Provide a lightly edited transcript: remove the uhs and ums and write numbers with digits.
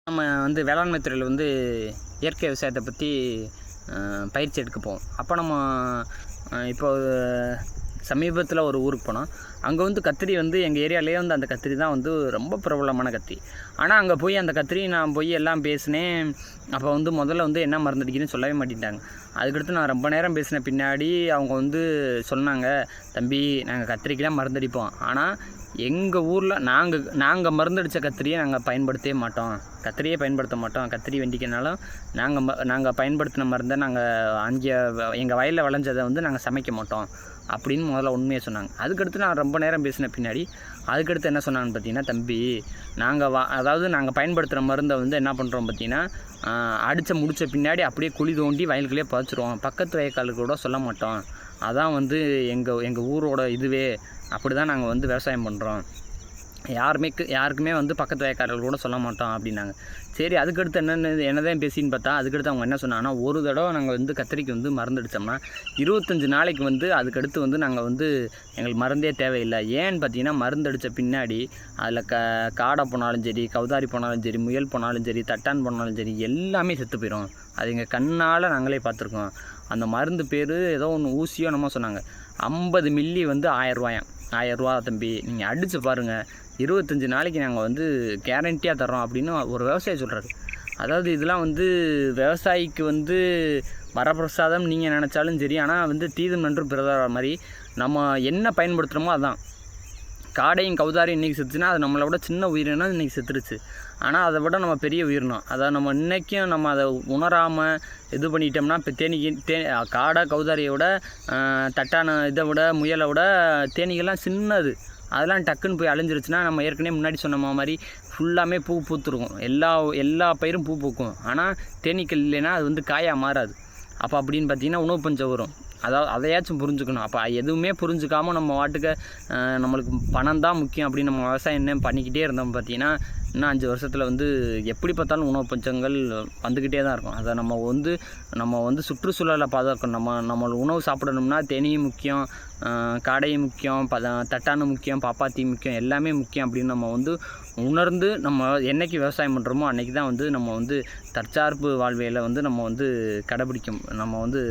நம்ம வந்து வேளாண்மை துறையில் வந்து இயற்கை விவசாயத்தை பற்றி பயிற்சி எடுக்க போவோம். அப்போ நம்ம இப்போ சமீபத்தில் ஒரு ஊருக்கு போனோம். அங்கே வந்து கத்திரி வந்து எங்கள் ஏரியாவிலே வந்து அந்த கத்திரி தான் வந்து ரொம்ப பிரபலமான கத்திரி. ஆனால் அங்கே போய் அந்த கத்திரி நான் போய் எல்லாம் பேசினேன். அப்போ வந்து முதல்ல வந்து என்ன மருந்து அடிக்கணும்னு சொல்லவே மாட்டேன்ட்டாங்க. அதுக்கடுத்து நான் ரொம்ப நேரம் பேசின பின்னாடி அவங்க வந்து சொன்னாங்க, தம்பி நாங்கள் கத்திரிக்கெலாம் மருந்தடிப்போம், ஆனால் எங்கள் ஊரில் நாங்கள் மருந்தடித்த கத்திரியை நாங்கள் பயன்படுத்தவே மாட்டோம், கத்திரியே பயன்படுத்த மாட்டோம். கத்திரி வெண்டிக்கனாலும் நாங்கள் பயன்படுத்தின மருந்தை அங்கே எங்கள் வயலில் விளைஞ்சதை வந்து நாங்கள் சமைக்க மாட்டோம் அப்படின்னு முதல்ல உண்மையை சொன்னாங்க. அதுக்கடுத்து நான் ரொம்ப நேரம் பேசின பின்னாடி அதுக்கடுத்து என்ன சொன்னாங்கன்னு பார்த்தீங்கன்னா, தம்பி நாங்கள் பயன்படுத்துகிற மருந்தை வந்து என்ன பண்ணுறோம் பார்த்தீங்கன்னா, அடித்து முடித்த பின்னாடி அப்படியே குழி தோண்டி வயலுக்குள்ளே புதைச்சிருவோம், பக்கத்து வயக்காலுக்கு கூட சொல்ல மாட்டோம். அதான் வந்து எங்கள் ஊரோட இதுவே, அப்படி தான் நாங்கள் வந்து விவசாயம் பண்ணுறோம், யாருக்குமே வந்து பக்கத்து வயக்காரர்கள் கூட சொல்ல மாட்டோம் அப்படின்னாங்க. சரி, அதுக்கடுத்து என்னதான் பேசின்னு பார்த்தா அதுக்கடுத்து அவங்க என்ன சொன்னாங்கன்னா, ஒரு தடவை நாங்கள் வந்து கத்திரிக்கு வந்து மருந்து அடித்தோம்னா 25 நாளைக்கு வந்து அதுக்கடுத்து வந்து நாங்கள் வந்து எங்களுக்கு மருந்தே தேவையில்லை. ஏன்னு பார்த்தீங்கன்னா, மருந்து அடித்த பின்னாடி அதில் காடை போனாலும் சரி, கவுதாரி போனாலும் சரி, முயல் போனாலும் சரி, தட்டான் போனாலும் சரி, எல்லாமே செத்து போயிடும். அது எங்கள் கண்ணால் நாங்களே பார்த்துருக்கோம். அந்த மருந்து பேர் ஏதோ ஒன்று ஊசியோ நம்ம சொன்னாங்க. 50 மில்லி வந்து 1000 ரூபாயாம். 1000 ரூபா தம்பி, நீங்கள் அடித்து பாருங்கள், 25 நாளைக்கு நாங்கள் வந்து கேரண்டியாக தர்றோம் அப்படின்னு ஒரு விவசாயி சொல்கிறாரு. அதாவது இதெல்லாம் வந்து விவசாயிக்கு வந்து வரப்பிரசாதம் நீங்கள் நினச்சாலும் சரி, ஆனால் வந்து தீதும் நன்று பிறதா மாதிரி நம்ம என்ன பயன்படுத்துகிறோமோ அதுதான். காடையும் கவுதாரியும் இன்றைக்கி செத்துச்சுன்னா அது நம்மளை விட சின்ன உயிரினம் இன்றைக்கி செத்துருச்சு. ஆனால் அதை விட நம்ம பெரிய உயிரினம். அதை நம்ம இன்றைக்கும் நம்ம அதை உணராமல் இது பண்ணிட்டோம்னா, இப்போ காடை கவுதாரியை விட தட்டான இதை விட முயலை விட தேனீகள்லாம் சின்னது, அதெல்லாம் டக்குன்னு போய் அழிஞ்சிருச்சுன்னா நம்ம ஏற்கனவே முன்னாடி சொன்ன மாதிரி ஃபுல்லாமே பூ பூத்துருக்கும். எல்லா பயிரும் பூ பூக்கும். ஆனால் தேனீக்கள் இல்லைன்னா அது வந்து காயாக மாறாது. அப்போ அப்படின்னு பார்த்தீங்கன்னா உணவு பஞ்சம் வரும். அதாவது அதையாச்சும் புரிஞ்சுக்கணும். அப்போ எதுவுமே புரிஞ்சுக்காமல் நம்ம வாட்டுக்கு நம்மளுக்கு பணம் தான் முக்கியம் அப்படின்னு நம்ம விவசாயம் என்ன பண்ணிக்கிட்டே இருந்தோம் பார்த்தீங்கன்னா, இன்னும் 5 வருஷத்தில் வந்து எப்படி பார்த்தாலும் உணவு பஞ்சங்கள் வந்துக்கிட்டே தான் இருக்கும். அதை நம்ம வந்து சுற்றுச்சூழலை பாதுகாக்கணும். நம்மளுக்கு உணவு சாப்பிடணும்னா தேனியும் முக்கியம், காடையும் முக்கியம், தட்டானும் முக்கியம், பாப்பாத்தி முக்கியம், எல்லாமே முக்கியம் அப்படின்னு நம்ம வந்து உணர்ந்து நம்ம என்றைக்கு விவசாயம் பண்ணுறோமோ அன்றைக்கி தான் வந்து நம்ம வந்து தற்சார்பு வாழ்வியலை வந்து நம்ம வந்து கடைபிடிக்கும். நம்ம வந்து